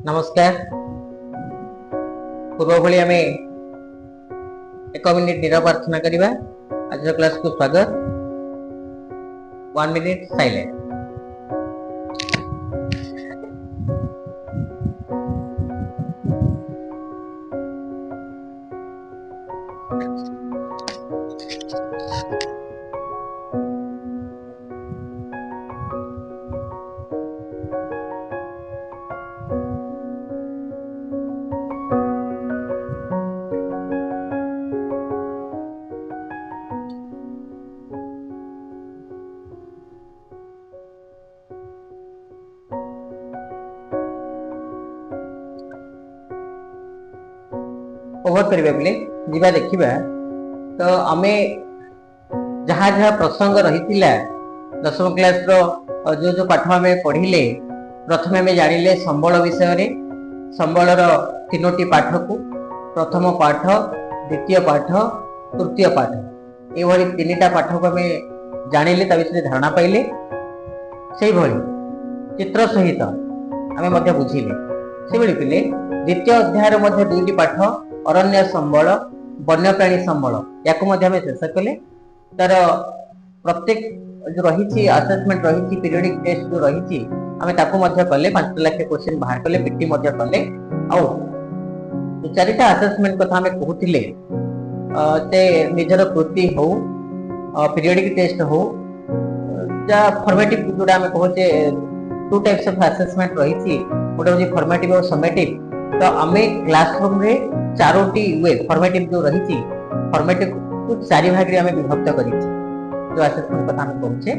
नमस्कार। पूर्व भली आम 1 मिनिट नीरव प्रार्थना करवा। आज क्लास को स्वागत। 1 मिनिट साइलेंट। ओवर करबा बोले जीवा देखिबा। तो आमे जहाँ जहाँ प्रसंग रही 10वीं क्लास जो जो पाठ आम पढ़िले, प्रथम आम जानिले संबल विषय रे। संबलर 3टी पाठ को प्रथम पाठ, द्वितीय पाठ, तृतीय पाठ, ये 3टा पाठ को आम जानिले, ता विषय धारणा पाइले। से भली चित्र सहित आम बुझिले। से भली पिले द्वितीय अध्याय मध्य 2टी पाठ अरण्य संबल, वन्यप्राणी संबल, या शेष कले। तार प्रत्येक जो रही असेसमेंट रही पीरियडिक टेस्ट जो रही आम कले 5 लाख क्वेश्चन बाहर कले, पीटी कले। आउ 4टा असेसमेंट कथा आम कहूले, निजर कृति हो, पीरियडिक टेस्ट हो, फॉर्मेटिव जोड़ा आम कहे 2 टाइप्स ऑफ असेसमेंट रही। गोटे हूँ फॉर्मेटिव और समेटिव। तो आम क्लासरूम रे 4टी वे फॉर्मेटिव जो रही, फॉर्मेटिव को 4 भाग रे आम विभक्त कर जो असेसमेंट कथा आम कहे।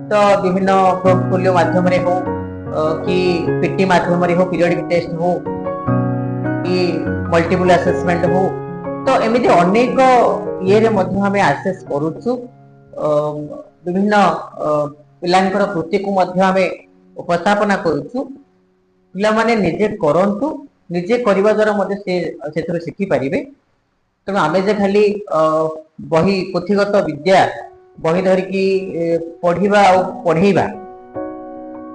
तो विभिन्न पोर्टफोलियो माध्यम रे हो कि पीटी माध्यम रे हो, पीरियडिक टेस्ट हो कि मल्टीपल असेसमेंट हो, तो एमिति अनेक ये रे मध्य आम आसेस करूछु। विभिन्न पिलांकर कृति को मध्य आम उपस्थापना करूछु। पिला माने निजे करंतु, निजे करबा द्वारा मध्य से शिखि पारिबे। तेणु आमे जे खाली बही पोथीगत विद्या बही धरिकी पढ़िबा और पढ़ेबा,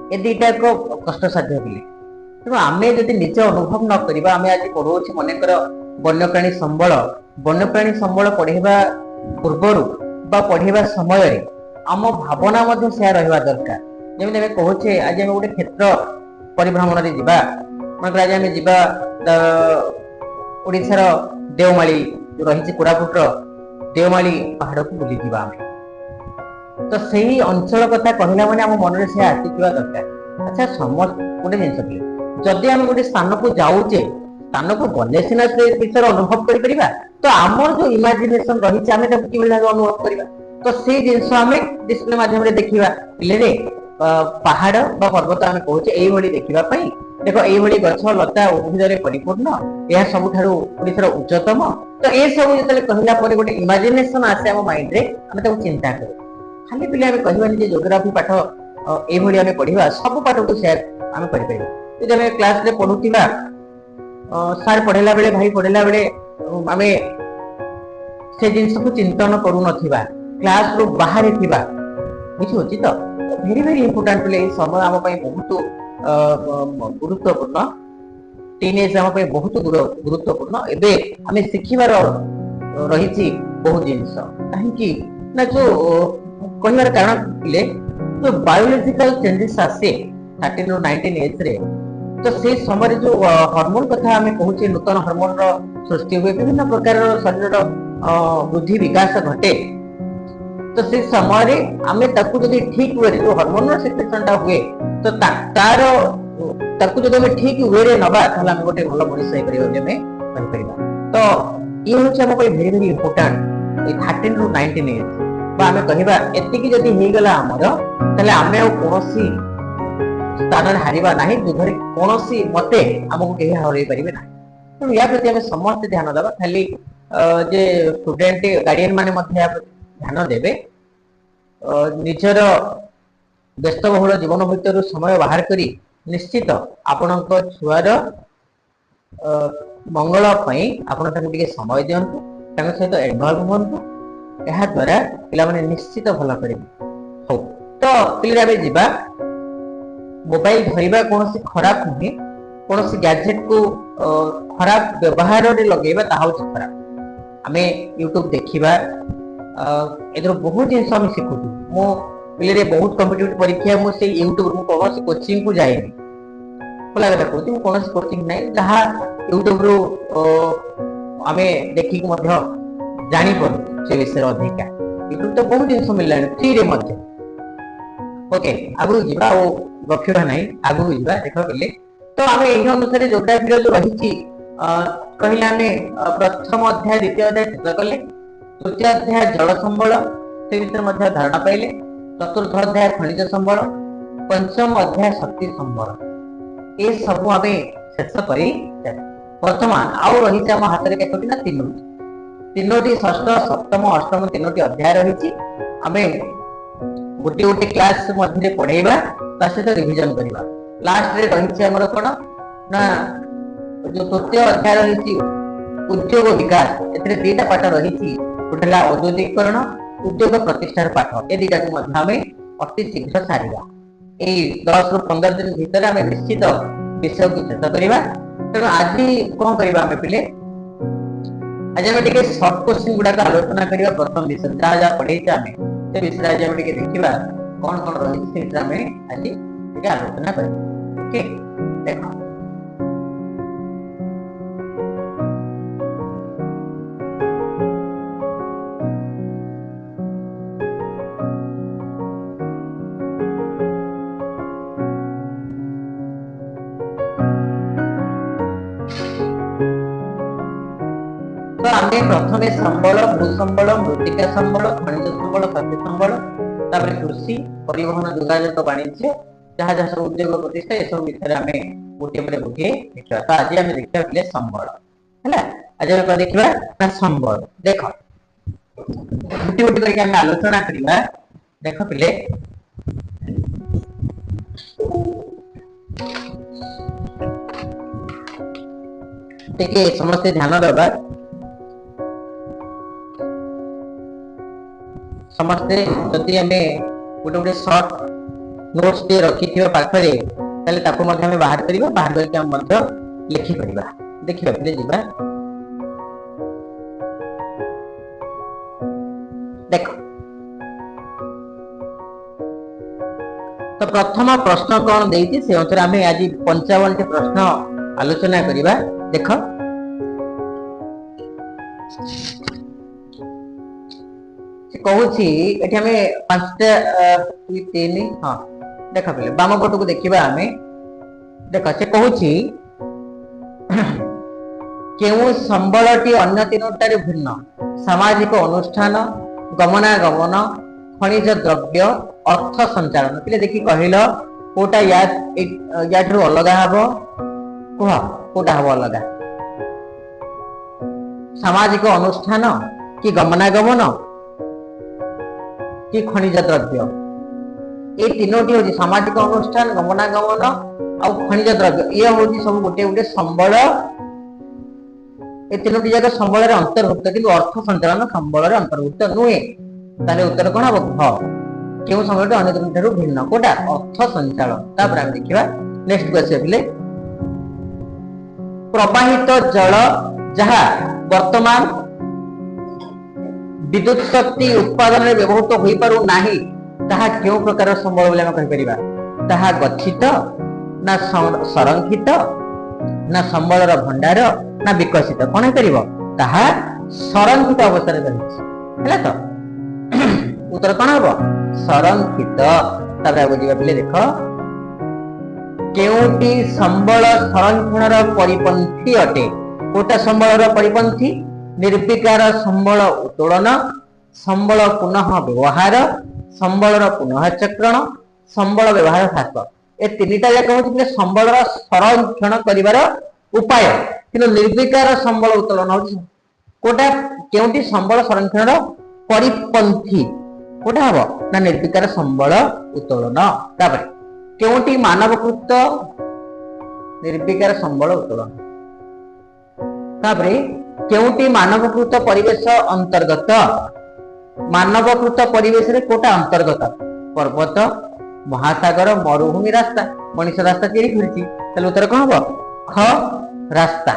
ए दुईटा एक कष्टसाध्य पिले। तेणु आमे जदि निजे अनुभव न करिबा, आमे आज पढ़ौछि मनेकर वन्यप्राणी संबल। वन्यप्राणी संबल पढ़ेबा पूर्वरु बा पढ़ेबा समय रे आम भावना मध्य से रहिबा दरकार। जेमि आमे कहूछे आज आमे गोटे क्षेत्र परिभ्रमण रे जिबा, मतलब आज आमे जिबा ओडिसा रो देवमाली जो रही कोरापुट देवमाली पहाड़ को बुली जीवा आमे। तो सही अंचल कथा कहला माने आम मन रे से आसीथिबा दरकार। अच्छा समस्त गोटे जिंस कि जदि आम गोटे स्थान को जाउचे, स्थान को गले सिना से विषय अनुभव करि परिबा, तो आमर जो इमेजिनेशन रही आमे ताकू कि भाग अनुभव करिबा। तो से जिंस आमे डिस्प्ले माध्यम रे देखिबा। पिले रे पहाड़ बा पर्वत आमे कहूचे एई भली देखिबा पई, देखो एई भली गछ लता उद्भिदरे परिपूर्ण, यह सबुठारु ओडिसार उच्चतम। तो ए सब जतले कहला परे गोटे इमेजिनेशन आसे हम माइंड रे, आमे ताकू चिंता करू। खाली पिले आमे कहबानी जे ज्योग्राफी पाठ एई भली आमे पढिबा, सब पाठ को शेयर आमे करि परिबा। जे आमे क्लास रे पढुतिबा, सर पढेला बेले, भाई पढेला बेले आमे से जिंस को चिंतन करू नथिबा, क्लास रो बाहर थिबा, बुझी होची। तो वेरी वेरी इंपोर्टेंट पिले समय आम बहुत गुरुत्वपूर्ण। टीनेज आम बहुत गुरुत्वपूर्ण। एबे आमे शिखिबार रही बहुत जिनस कहीं ना जो कहबार कारण पिले जो बायोलॉजिकल चेंजेस आसे 13 ରୁ 19 एज रे। तो से समय जो हार्मोन कथा आमे कहूचे, नूतन हार्मोन रो सृष्टि हुए, विभिन्न प्रकार शरीर वृद्धि विकास घटे। तो से समय रे आमे ताकू जदि ठीक वे जो हार्मोन रो सिक्रेशन ता हुए, तो तार ताकू जदि आमे ठीक वे रे नबा, ताला आमे गोटे भलो मनुष्य होई परिबो, जेमे कहि परिबा। तो ये होचे हम कोइ वेरी वेरी इंपोर्टेंट। 13 ରୁ 19 एज बा आमे कहिबा एति कि जदि हे गला हमर, ताले आमे कोनोसी स्थान रे हारिबा नाही, जुधरे कोनोसी मते हमकु केहि हरै परिबे नाही। तो या प्रति आमे समस्त ध्यान देबा। खाली जे स्टूडेंट गार्डियन माने मध्ये ध्यान देबे, निजर व्यस्तबहुल जीवन भीतर समय बाहर करी निश्चित आपणक छुआर मंगल पई आपण ताकू टिके समय दियंतु, ताଙ୍କ सहित इन्वॉल्व हुंतु। एहा द्वारा पिला माने निश्चित भला करिबे। हो तो पिले आबे जिबा। मोबाइल धरिबा कोनोसी खराब नुहे, कौन गैजेट को खराब व्यवहार लगेगा ताहा खराब आम यूट्यूब देखा ए बहुत जिन शिखु मो पिले बहुत कम्पिटिटिव परीक्षा मुझे यूट्यूब कौन कोचिंग को जाएनि खोला कथा कहूँ कौन कोचिंग ना जहाँ यूट्यूब रु आम देखिक जापर से विषय अधिका यूट्यूब तो बहुत जिन मिलला फ्री रे ओके आगु जीवा गफिरा ना आगु जीवा देख पे तो आम यही अनुसार जोग्राफी जो रही कहले आम प्रथम अध्याय द्वितीय अध्याय शेष कले तृतीय अध्याय जल संबल से विषय धारणा पाइले चतुर्थ अध्याय खनिज संबल पंचम अध्याय शक्ति संबल ये सब आम शेष कर वर्तमान आउ रही आम हाथ में केतोटी ना तीनोटी षष्ठ सप्तम अष्टम तीनोटी अध्याय रही आम गोटे गोटे क्लास मध्य पढ़ेगा सहित रिविजन करवा लास्ट रे रही आमर कौन ना जो तृतीय अध्याय रही उद्योग विकास ए दीटा पाठ रही गोटे औद्योगिकरण उद्योग प्रतिष्ठार पाठ ए दीटा को अति शीघ्र सारिबा ए 10 रु 15 दिन भीतर आम निश्चित विषय को शेष करवा तेणु आज कौन करवा आम पिले आज आम टे सर्ट क्वेश्चन गुड़ाक आलोचना करवा प्रथम विषय जहाँ जहाँ पढ़े आम से विषय आज आम देखा कौन कौन रही आज आलोचना कर ओके देख तो आम प्रथम संबल भूसंबल मृत्तिका संबल खनिज संबल शक्ति संबल कृषि परिवहन जोगाजोग वाणिज्य जहाँ जहाँ सब उद्योग प्रतिष्ठा ये सब विषय आम गोटे पर गोटे देखा तो आज आम देखा संबल है आज आम देखा ना संबल देख गोटे गोटे करके आलोचना करवा देख पिले टे समस्ते ध्यान देवा समस्ते जदि आम गोटे गोटे सर्ट नोट्स टे रखि पाखे बाहर करवा बाहर करके लिखिपर देखा पे जा देख तो प्रथम प्रश्न कौन देती से अनुसार आम आज 55 टी प्रश्न आलोचना करवा देख कहूँ ये आम 5टा 2 3 हाँ देख पे बाम पट को देखा आम देख से कहूँ केउ संबलटी अन्य तीनोटार भिन्न सामाजिक अनुष्ठान गमनागमन खनिज द्रव्य अर्थ संचालन पे देखी कहल कोटा या अलग हम कह कोटा हम अलग सामाजिक अनुष्ठान कि गमनागमन कि खनिज द्रव्य ये तीनोटी हूँ सामाजिक अनुष्ठान गमनागमन आ खनिज द्रव्य ये हूँ सब गोटे गोटे संबल ये तीनोटी जाक संबल अंतर्भुक्त कि अर्थ संचालन संबल अंतर्भुक्त नुहे ताले उत्तर कौन हम घ क्यों संबल अन्य तीन भिन्न कोटा अर्थ संचालन आम देखा नेक्स्ट क्वेश्चन प्रवाहित जल जहाँ वर्तमान विद्युत शक्ति उत्पादन में व्यवहृत हो पारु नाही ताहा क्यों प्रकार संबल बोले हम कहि परिबा ताहा गच्छित ना संरक्षित ना संबलर भंडार ना विकसित कौन करिवो ताहा संरक्षित अवस्था रे हैला तो उत्तर कौन हबो संरक्षित तबरा आगो जीवा पले देखो केउटी संबल संरक्षणर परिपंथी अटे कोटा संबलर परिपंथी निर्विकार संबल उत्तोलन संबल पुनः व्यवहार संबल पुनः चक्रण संबल व्यवहार ह्रास ए तीनटा जाक हूँ संबल संरक्षण कर उपाय कि निर्विकार संबल उत्तोलन हूँ कोटा के संबल संरक्षण परिपंथी कोटा हम ना निर्विकार संबल उत्तोलन के मानवकृत निर्विकार संबल उत्तोलन केउटी मानवकृत परिवेश अंतर्गत मानवकृत परिवेश रे कोटा अंतर्गत पर्वत महासागर मरुभूमि रास्ता मनीष रास्ता तैयारी करछि ताले उत्तर कौन हम ख रास्ता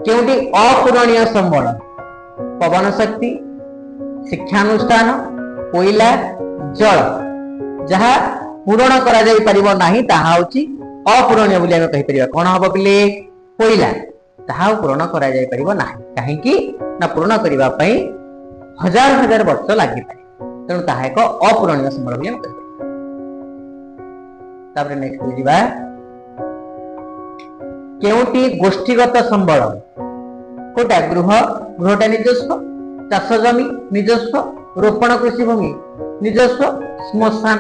केउटी अपूरणीय संबल पवन शक्ति शिक्षानुष्ठान कोयला जल जहा पूरण करा जाई परिबो नाही ताहा होची अपूरणीय बोली हम कहि परिबा कोन हबो पिले कोयला ताहा पूरण करा जाई परिबो नाही काहे कि ना पूर्ण करबा पई हजार हजार वर्ष लागि पारे तेणु ताहा एक अपूरणीय संबल बोली हम कहि तापर नेक्स्ट बुझिबा केउटी गोष्ठीगत संबल कोटा गृहटा निजस्व चाष जमी निजस्व रोपण कृषि भूमि निजस्व श्मशान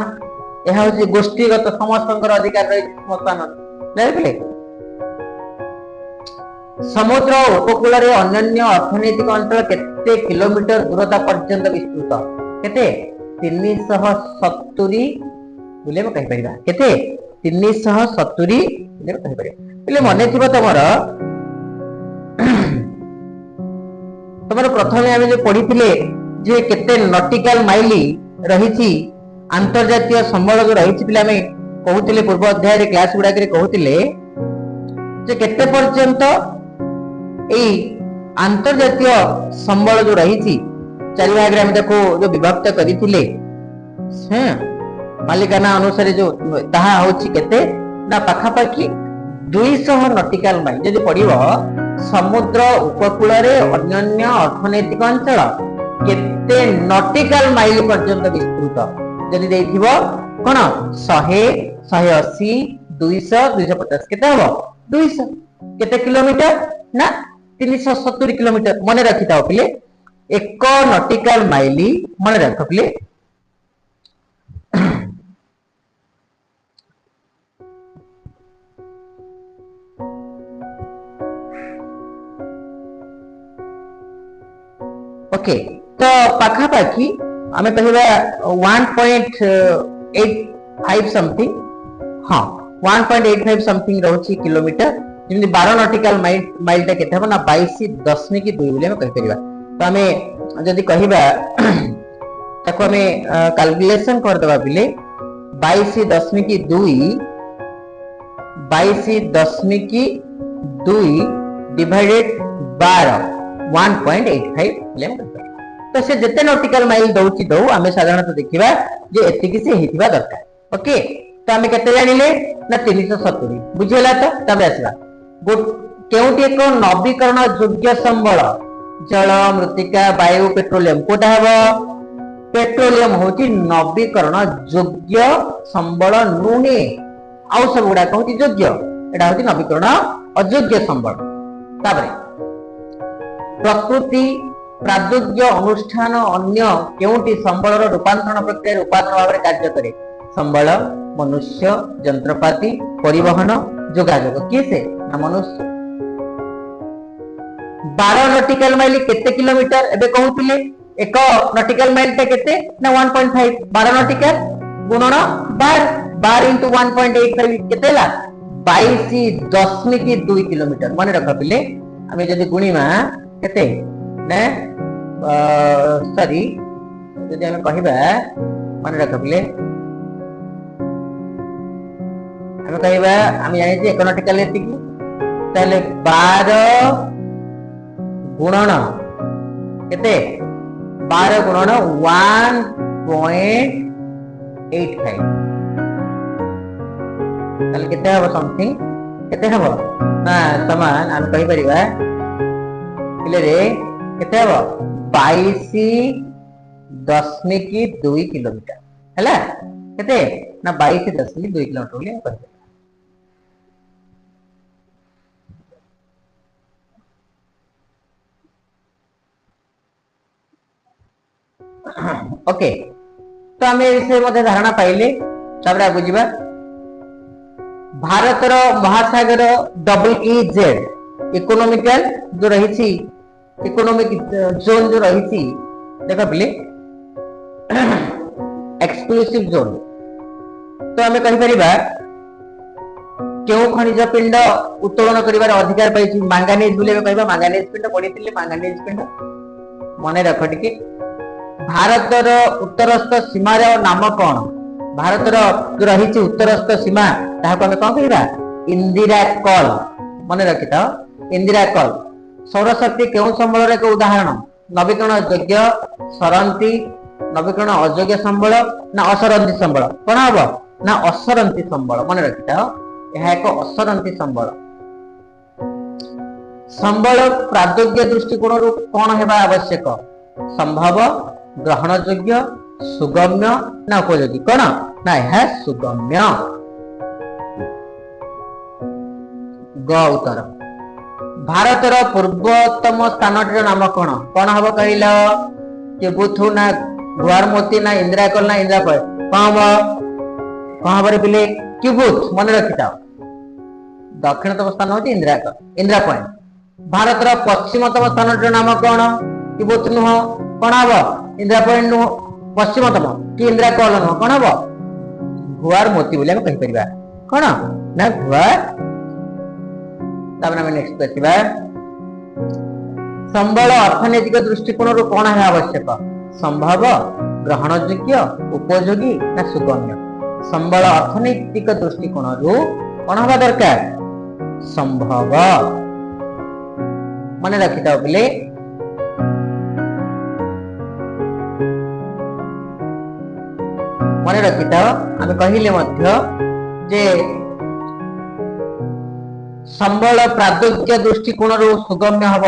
यह हूँ गोष्ठीगत समस्त अधिकार रही श्मशान बुझे समुद्र उपकूल अन्य अर्थनैतिक अंचल केते किलोमीटर दूरता पर्यंत विस्तृत केते 370 बोले हम कहि परिबा केते 370 बोले कहि परिबा बोले मने थिबो तमर प्रथमे आमे जे पढिथिले जे केते नॉटिकल माइल रहिछि अंतर्जातीय संबल जो रहिछि पिला में कहउथिले पूर्व अध्याय रे क्लास गुडा करे कहउथिले जे केते पर्यंत एई अंतर्जातीय संबल जो रहिछि चारि भाग रे हम देखो जो विभक्त करिथिले हैं मालिकाना अनुसार जो ताहा होछि केते ना पाखा पाखी 200 नॉटिकल माइल जदि पड़िबो समुद्र उपकूल रे अन्य अर्थनैतिक अंचल केते नॉटिकल माइल पर्यंत विस्तृत जदि देथिबो कोन 100 180 200 250 केते हबो 200 केते किलोमीटर ना 370 किलोमीटर मने रखिताओ पिले एक नॉटिकल माइल मने रख पिले ओके तो पाखा पाखी आमे कहबा 1.85 समथिंग हां 1.85 something रहउची kilometre Zeme 12 nautical mile ता केते हबो ना 22.2 बोले हम कहि परिबा तो आमे जदी कहबा ताको आमे कैलकुलेशन कर देबा बिले 22.2 डिवाइडेड 12 1.85 तो से जते नॉटिकल माइल दउची दउ आमे साधारणतः देखिबा जे एतिकी से हितबा दरकार ओके तो आमे केते जानिले ना 370 बुझिला तो तबे आसीबा केउटी एक नवीकरण योग्य संबल जल मृत्तिका वायु पेट्रोलियम कोटा हबो पेट्रोलियम होची नवीकरण योग्य संबल नुहे आउ सब गुडा कहूची योग्य एटा होची नवीकरण अयोग्य संबल ताबरे प्रकृति प्रादुर्य अनुष्ठान अन्य केउटी संबलर रूपांतरण प्रक्रिया उपादान भाव कार्य करे संबल मनुष्य यंत्रपाति परिवहन जोगाजोग किसे ना मनुष्य 12 नॉटिकल माइल केते किलोमीटर एबे कहउतिले एक नॉटिकल माइल ता केते ना 1.5 12 नॉटिकल गुणन 12 into 1.85 केते ला 22.2 किलोमीटर माने रख पिले आमे जदी गुणीमा केते ने सॉरी जदी हम कहिबा माने रख पिले हम कहिबा हम जानि जे इकोनॉमिकल एतिक ताले 12 गुणन केते 12 गुणन 1.85 ताले केते हबो समथिंग केते हबो ना समान हम कहि परिबा इले रे केते हबो 22.2 किलोमीटर हैला केते ना 22.2 किलोमीटर बोले कहते ओके तो आमे विषय मध्ये धारणा पाइले ताबरा बुझिबा भारतर महासागर WEZ इकोनॉमिकल जो रही इकोनॉमिक जोन जो रही देखा पिले एक्सक्लूसिव जोन तो आमे कहि परिबा केउ खनिज पिंड उत्तोलन करिवार अधिकार पाइछि मैंगानीज बोले कहबा मैंगानीज पिंड पडिथिले मैंगानीज पिंड मने रख टिके भारतर उत्तरस्थ सीमा रे नाम कोन भारतर जो रही उत्तरस्थ सीमा ताहा को हमें कोन कहबा इंदिरा कल मन रखी था इंदिरा कल सौर शक्ति क्यों संबल एक उदाहरण नवीकरण योग्य सरंती नवीकरण अयोग्य संबल ना असरंती संबल कौन हम ना असरंती संबल मन रखी था यह एक असरंती संबल संबल प्राद्योग्य दृष्टिकोण कौन हेबा आवश्यक संभव ग्रहण योग्य सुगम्य ना उपयोगी कौन ना यह सुगम्य ग उत्तर भारतर पूर्वतम स्थान नाम कौन कौन हम कहल केबुथु ना गुआरमोती ना इंदिराकल ना इंदिरापय कौन हम पिले किबुथ मन रखी था दक्षिणतम स्थान होती इंदिरापय भारतर पश्चिमतम स्थान नाम कौन किबुथ नुह कौन हम इंदिरापय नुह पश्चिमतम कि इंदिराकल नुह कौन हम गुआरमोती बोली कहि परिबा कौन ना गुआर नेक्स्ट देखिबा संबल अर्थनैतिक दृष्टिकोण कौन है आवश्यक संभव ग्रहण योग्य उपयोगी ना सुगम्य संबल अर्थनैतिक दृष्टिकोण कौन हवा दरकार संभव मन रखी था बोले मन रखी था आम कहले जे संबल प्राद्योगिक दृष्टिकोण सुगम्य हम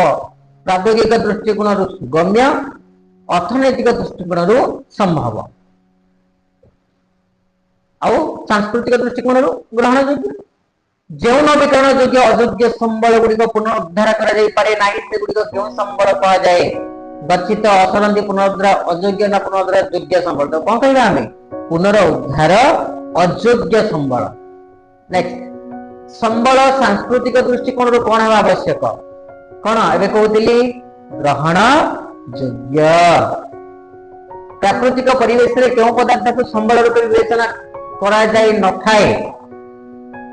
प्राद्योगिक दृष्टिकोण सुगम्य अर्थनैतिक दृष्टिकोण संभव आउ सांस्कृतिक दृष्टिकोण ग्रहण योग्य जो नवीकरण योग्य अयोग्य संबल गुड़िक पुनरुद्धार कर संबल कह जाए गच्छित असरंती पुनरुद्धार अयोग्य ना पुनरुद्धार योग्य संबल तो कौन कहवा आम पुनरुद्धार अयोग्य संबल नेक्स्ट संबल सांस्कृतिक दृष्टिकोण कौन है आवश्यक कौन ए कहती ग्रहण योग्य प्राकृतिक परिवेश रे क्यों पदार्थ को संबल रूप विवेचना करा जाय न थाए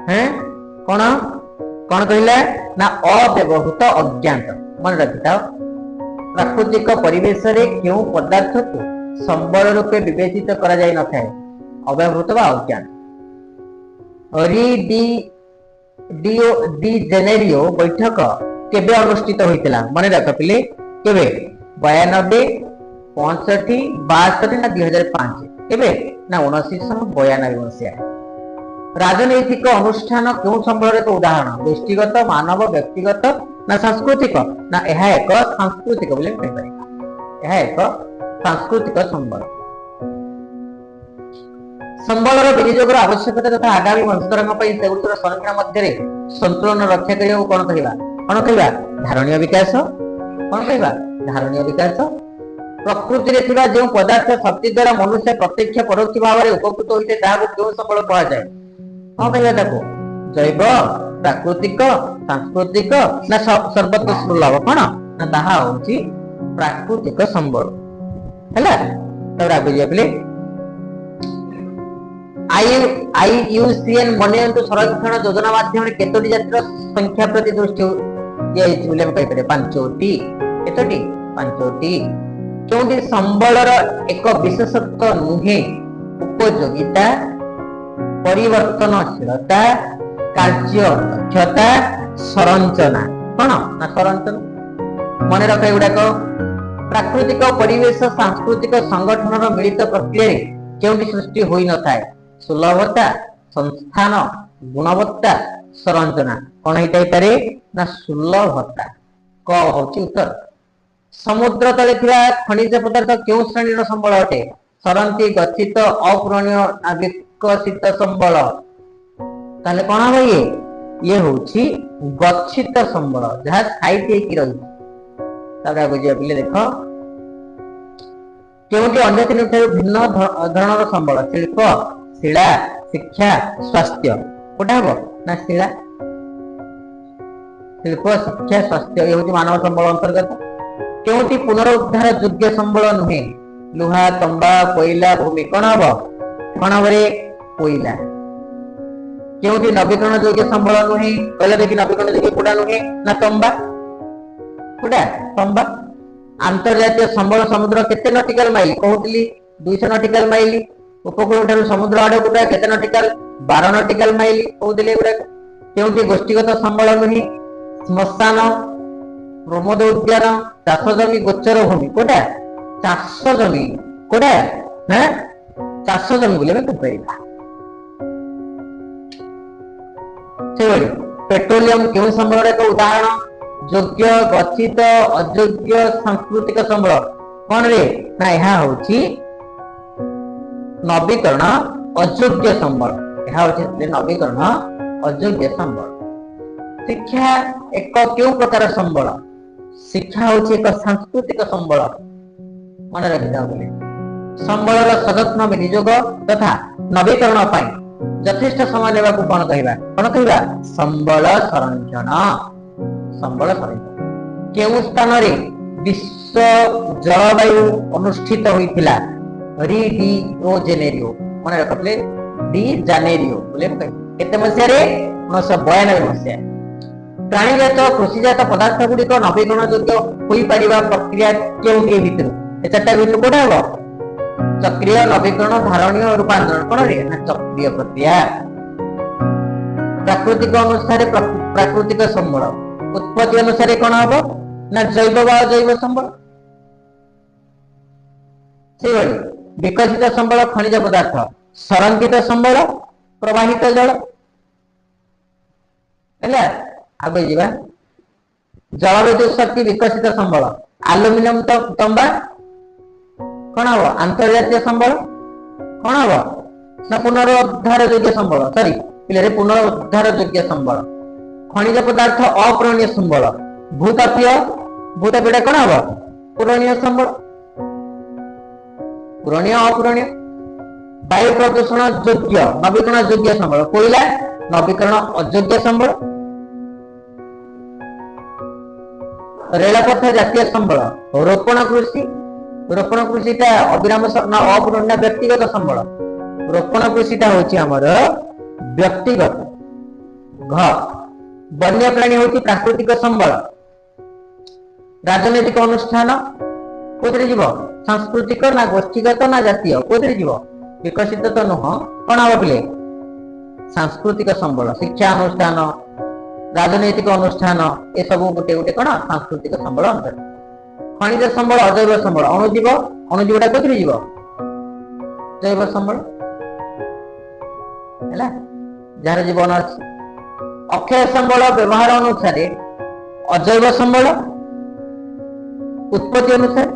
हैं कौन कौन कहला ना अव्यवहृत अज्ञात मन रखिता प्राकृतिक परिवेश रे क्यों पदार्थ को संबल रूप विवेचित करा जाय न थाए अव्यवहृत वा अज्ञात डी जेनेरियो बैठक केबे अनुष्ठित होइतिला मन रख पिले केबे 92 65 62 ना 2005 केबे ना 1992 मसिया राजनैतिक अनुष्ठान क्यों संबल एक उदाहरण व्यक्तिगत मानव व्यक्तिगत ना सांस्कृतिक ना यह एक सांस्कृतिक बोले कहि यह एक सांस्कृतिक संबल संबलर विनियोगर आवश्यकता तथा आगामी वंशधरंग सेगुड़िकर संरक्षण मध्य संतुलन रक्षा करने कौन कहवा धारणीय विकास कौन कहवा धारणीय विकास प्रकृति में जो पदार्थ शक्ति द्वारा मनुष्य प्रत्यक्ष परोक्ष भाव में उपकृत होते क्यों संबल कह जाए कौन कहवा जैव प्राकृतिक सांस्कृतिक ना सर्वत्र सुलभ कौन ना ताहा होची प्राकृतिक संबल हैला तब आगे जाइए आईयूसीएन मनयंतु संरक्षण योजना माध्यम केतोटी जातिर संख्या प्रति दृष्टि दिया कहीपर 5टी केतोटी 5टी क्योंकि संबलर एक विशेषत्व नुहे उपयोगिता परिवर्तनशीलता कार्य दक्षता संरचना कौन ना संरचना मन रख एगुड़ाक प्राकृतिक परिवेश सांस्कृतिक संगठन मिलित प्रक्रिया क्योंकि सृष्टि होई न थाए सुलभता संस्थान गुणवत्ता संरचना कौन होता ना सुलभता क होची उत्तर समुद्र तले खनिज पदार्थ क्यों श्रेणी संबल अटे सरंती गच्छित अपूरणीय विकसित संबल ताले कौन हम ये होची गच्छित संबल जहाँ स्थायी रही पिले देख क्योंकि अन्य तीन भिन्न धरण संबल शिल्प शिला शिक्षा स्वास्थ्य कोटा हम ना शिला शिल्प शिक्षा स्वास्थ्य ये मानव संबल अंतर्गत क्योंकि पुनरुद्धार योग्य संबल नुहे लुहा तंबा कोयला भूमि कौन हम कौन हम कोयला क्योंकि नवीकरण योग्य संबल नुहे कहला देखिए नवीकरण योग्य कोटा नुहे ना तंबा कोटा तंबा अंतर्जातीय संबल समुद्र केते नॉटिकल माइल कहूली 200 नॉटिकल माइल उपकूल ठारू समुद्र आड़ गुड़ा केते नॉटिकल 12 नॉटिकल माइल कहूले गुड़ा केउटी गोष्ठीगत संबल नुहे श्मशान प्रमोद उद्यान चाष जमी गोचर भूमि कोटा चाष जमी कोटा ना चाष जमी बोले कहिपरिबा सेवली पेट्रोलियम केउ संबल एक उदाहरण योग्य गच्छित अयोग्य सांस्कृतिक संबल कौन रे ना यह होची नवीकरण अयोग्य संबल यह होची नवीकरण अयोग्य संबल शिक्षा एक क्यों प्रकार संबल शिक्षा होची एक सांस्कृतिक संबल मन रखिदा बोले संबलर सजत्न विनियोग तथा नवीकरण पाई यथेष्ट समय लेबाकू कौन कहबा संबल संरक्षण संबल संरक्षण केउ स्थान रे विश्व जलवायु अनुष्ठित होइथिला रिडिओ जेनेरियो मन रखले डी जानेरियो बोले केते मसिया रे 1992 मसिया प्राणीजात कृषिजात पदार्थ गुड़िक नवीकरण योग्य होई परिबा प्रक्रिया केउ के भितर ए चारटा भितर कोडा हो चक्रीय नवीकरण धारणीय रूपांतरण कोन रे ना चक्रीय प्रक्रिया प्राकृतिक अनुसार प्राकृतिक संबल उत्पत्ति अनुसार कोन हबो ना जैव वा अजैव संबल से विकसित संबल खनिज पदार्थ संरक्षित संबल प्रवाहित जल हैला आगे जीवा जलविद्युत शक्ति विकसित संबल एल्युमिनियम तंबा कौन हम अंतर्जातीय संबल कौन हम ना पुनरुद्धार योग्य संबल सॉरी पिले पुनरुद्धार योग्य संबल खनिज पदार्थ अपूरणीय संबल भूतापीय कौन हम पूरणीय संबल पूरणीय अपूरणीय वायु प्रदूषण योग्य नवीकरण योग्य संबल कोयला नवीकरण अयोग्य संबल रेलपथ जातीय संबल रोपण कृषिटा अविराम अपूर्ण व्यक्तिगत संबल रोपण कृषिटा होची हमर व्यक्तिगत घ वन्य प्राणी होची प्राकृतिक संबल राजनैतिक अनुष्ठान कोतरे जीव सांस्कृतिक ना गोष्ठीगत ना जातीय कोतरे जीव विकसित तो नुह कौन हम पिले सांस्कृतिक संबल शिक्षा अनुष्ठान राजनैतिक अनुष्ठान ए सब गोटे गोटे कौन सांस्कृतिक संबल अंतर खनिज संबल अजैव संबल अणुजीवटा कोथरे जीव जैव संबल हैला जार जीवन अछि अक्षय संबल व्यवहार अनुसार अजैव संबल उत्पत्ति अनुसार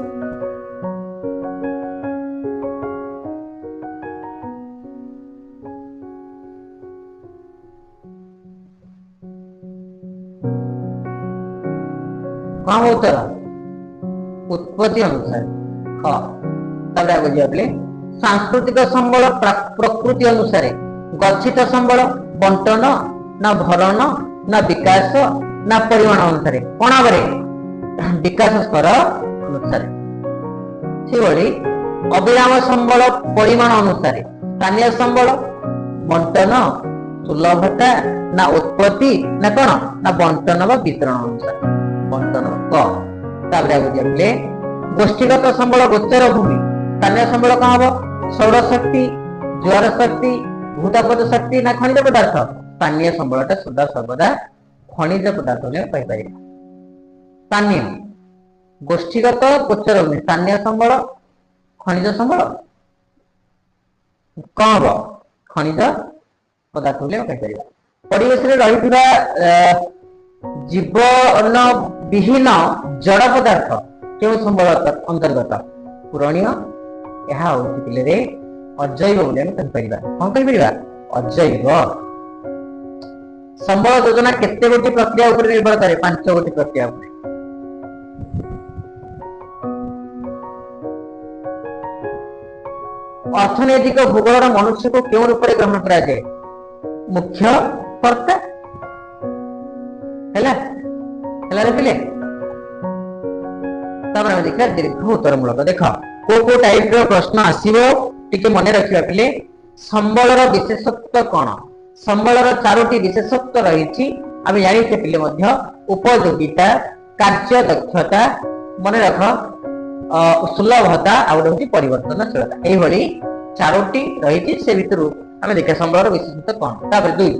कौन उत्तर उत्पत्ति अनुसार सांस्कृतिक संबल प्रकृति अनुसार गच्छित संबल बंटन ना भरण ना विकास ना परिमाण अनुसार कौन भावे विकास स्तर अनुसार से अविराम संबल परिमाण अनुसार स्थानीय संबल बंटन सुलभता ना उत्पत्ति ना कौन ना बंटन व वितरण अनुसार बंटन बुझे गोष्ठीगत संबल गोचर भूमि स्थानीय संबल कौन हम सौर शक्ति ज्वार शक्ति भूतापद शक्ति ना खनिज पदार्थ स्थानीय संबलटा सदा सर्वदा खनिज पदार्थ स्थानीय गोष्ठीगत गोचर भूमि स्थानीय संबल खनिज संबल कौन हम खनिज पदार्थ परिवेश रही जीवन विहीन जड़ पदार्थ क्यों संबल अंतर्गत पूरणीय यह पिले अजैव बोले कौन कह अजैव संबल योजना केते गोटी प्रक्रिया उपर निर्भर करे 5 गोटी प्रक्रिया उपर अर्थनैतिक भूगोल मनुष्य को क्यों रूप ग्रहण करा जाए मुख्य कर्ता पिले देखा दीर्घ उत्तर मूलक देख को टाइप प्रश्न आसीबो टिके मन रखिबा पिले संबलर विशेषत्व कौन संबलर 4टी विशेषत्व रही आम जानी पिले उपयोगिता कार्य दक्षता मन रख सुलभता आउट परिवर्तनशीलता यही 4टी रही से भितर आम देखा संबलर विशेषत्व कौन 2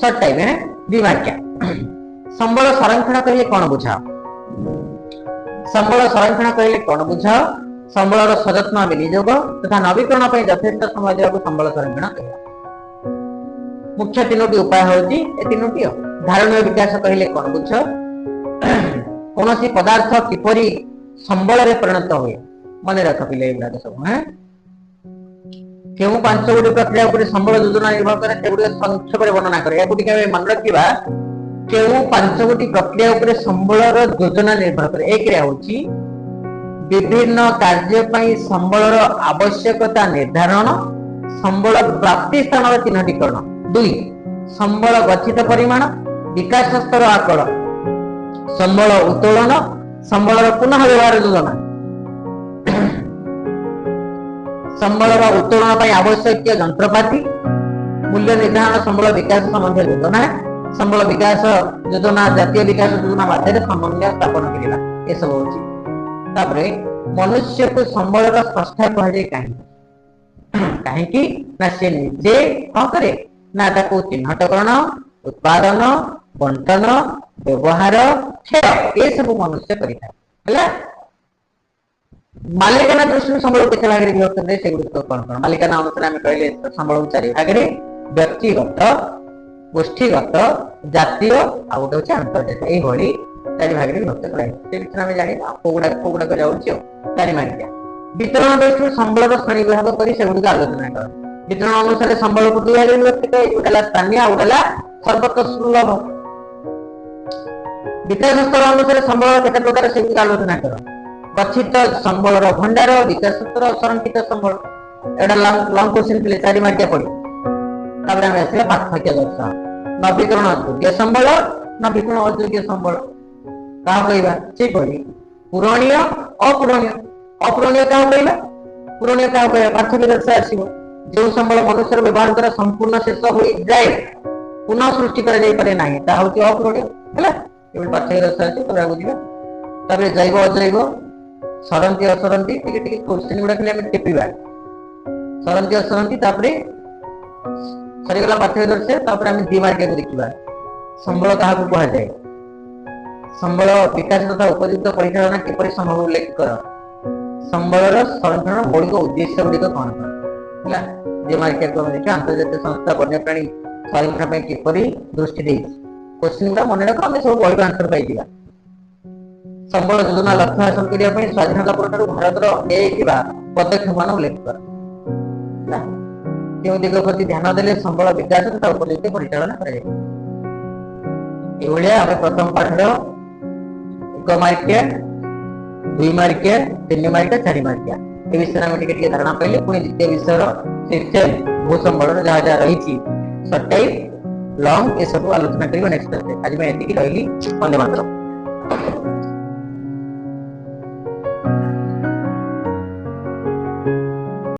शॉर्ट टाइम है 2 मार्किया संबल संरक्षण कहले कोन बुझाओ संबल संरक्षण कहले कोन बुझाओ संबलर सजत्न विनियोग तथा नवीकरण पर यथेष्ट समय देवा संबल संरक्षण कहला मुख्य 3टी उपाय होची ए 3टी धारणीय विकास कहले कोन बुझ कोनोसी पदार्थ किपरि संबल रे परिणत होय मन रख पिले एबला सब हैं केउ 5 गोटी प्रक्रिया ऊपर संबल योजना निर्भर करे सेगुडी संक्षेप रे वर्णना करे एगुडी के मन रखिबा केउ 5 गोटी प्रक्रिया ऊपर संबलर योजना निर्भर करे एक रे होची विभिन्न कार्य पई संबलर आवश्यकता निर्धारण संबल प्राप्ति स्थान रे चिन्हटीकरण 2 संबल गच्छित परिमाण विकास स्तर आकलन संबल उत्तोलन संबलर पुनः व्यवहार योजना संबलर उत्तोलन पर आवश्यक यंत्रपाति मूल्य निर्धारण संबल विकास संबंधी योजना संबल विकास योजना जातीय विकास योजना माध्यम समन्वय स्थापन करिला ए सब होची तापरे मनुष्य को संबलर स्रष्टा कहजे काहे कि ना से निजे कोन करे ना ताको चिन्हटकरण उत्पादन बंटन व्यवहार क्षय ए सब मनुष्य करिता हला मालिकाना दृष्टि संबल केते भागरे विभक्त दे सेगुडी तो कोन मालिकाना अनुसार हम कहले संबल 4 भागरे व्यक्तिगत गोष्ठीगत जातीय आ गोटे होची अंतर्जातीय ए होली 4 भागरे विभक्त कराय से विषय हम जानि कोगुडा को जाउछि 4 मार्किया वितरण दृष्टि संबलर श्रेणी विभाग करी सेगुडी आलोचना कर वितरण अनुसार संबल को 2 भागरे विभक्त करे उडला स्थानीय उडला सर्वत्र सुलभ विकास स्तर अनुसार संबल केते प्रकार सेगुडी आलोचना कर गच्छित संबलर भंडार विकास स्तर संरक्षित संबल एडा लॉन्ग क्वेश्चन के लिए 4 मार्किया पड़ी तापर हम आसे पाठ्य दर्शन नवीकरण योग्य संबल नवीकरण अयोग्य संबल का कहबा से पड़ी पुराणीय अपुराणीय का कहबा पुराणीय का कहबा पाठ्य दर्शन आसीबो जो संबल मनुष्य व्यवहार द्वारा संपूर्ण शेष होई जाए पुनः सृष्टि कर जाई पारे नाही ता होती अपुराणीय हैला एबे पाठ्य दर्शन आसी तोरा बुझिबा तापर जैव अजैव सरंती असरंती टिके क्वेश्चन गुडा खाली हम टिपिबा सरंती असरंती तापरे सरी गला पाठ्य दर्शन तापरे हम 2 मार्क को देखिबा संबल काहा को कहा जाय संबल विकास तथा उपयुक्त परिचालन किपरि संभव उल्लेख कर संबलर संरक्षण मौलिक उद्देश्य गुडी को कोन हला 2 मार्क को हम देखा अंतर्जातीय संस्था वन्यप्राणी संरक्षण पे किपरि दृष्टि दे क्वेश्चन गुडा मन रख हम सब बॉडी आंसर पाई दिया संबल योजना लक्ष्य हासिल करिया पई स्वाधीनता परठारु भारतर एकिबा पदक्षेप मान उल्लेख कर केउ दिग प्रति ध्यान देले संबल विकास तथा उपयुक्त परिचालन करे एवलिया हम प्रथम पाठर 1 मार्किया 2 मार्किया 3 मार्किया 4 मार्किया ए विषय हम टिके धारणा पाइले पुनी द्वितीय विषय शीर्षक भू संबल जहा जहा रहिछि शॉर्ट टाइम लॉन्ग ए सब आलोचना करिबा नेक्स्ट आज मैं एतिकी रहली वंदे मातरम।